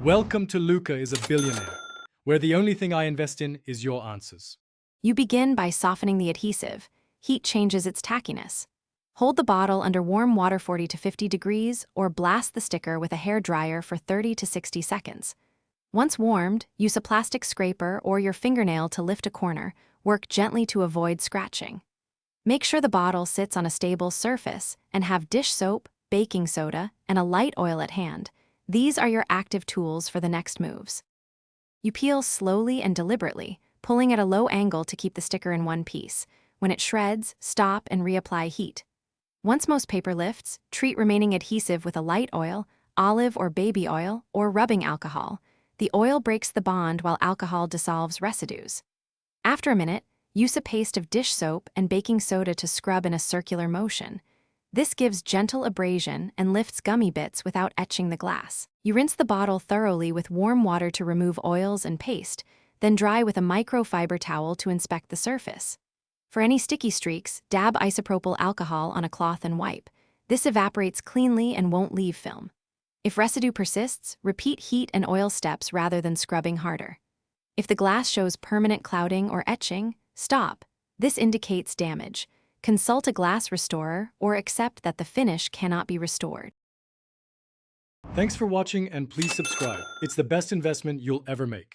Welcome to Luca is a Billionaire, where the only thing I invest in is your answers. You begin by softening the adhesive. Heat changes its tackiness. Hold the bottle under warm water 40 to 50 degrees or blast the sticker with a hair dryer for 30 to 60 seconds. Once warmed, use a plastic scraper or your fingernail to lift a corner. Work gently to avoid scratching. Make sure the bottle sits on a stable surface and have dish soap, baking soda, and a light oil at hand. These are your active tools for the next moves. You peel slowly and deliberately, pulling at a low angle to keep the sticker in one piece. When it shreds, stop and reapply heat. Once most paper lifts, treat remaining adhesive with a light oil, olive or baby oil, or rubbing alcohol. The oil breaks the bond while alcohol dissolves residues. After a minute, use a paste of dish soap and baking soda to scrub in a circular motion. This gives gentle abrasion and lifts gummy bits without etching the glass. You rinse the bottle thoroughly with warm water to remove oils and paste, then dry with a microfiber towel to inspect the surface. For any sticky streaks, dab isopropyl alcohol on a cloth and wipe. This evaporates cleanly and won't leave film. If residue persists, repeat heat and oil steps rather than scrubbing harder. If the glass shows permanent clouding or etching, stop. This indicates damage. Consult a glass restorer or accept that the finish cannot be restored. Thanks for watching and please subscribe. It's the best investment you'll ever make.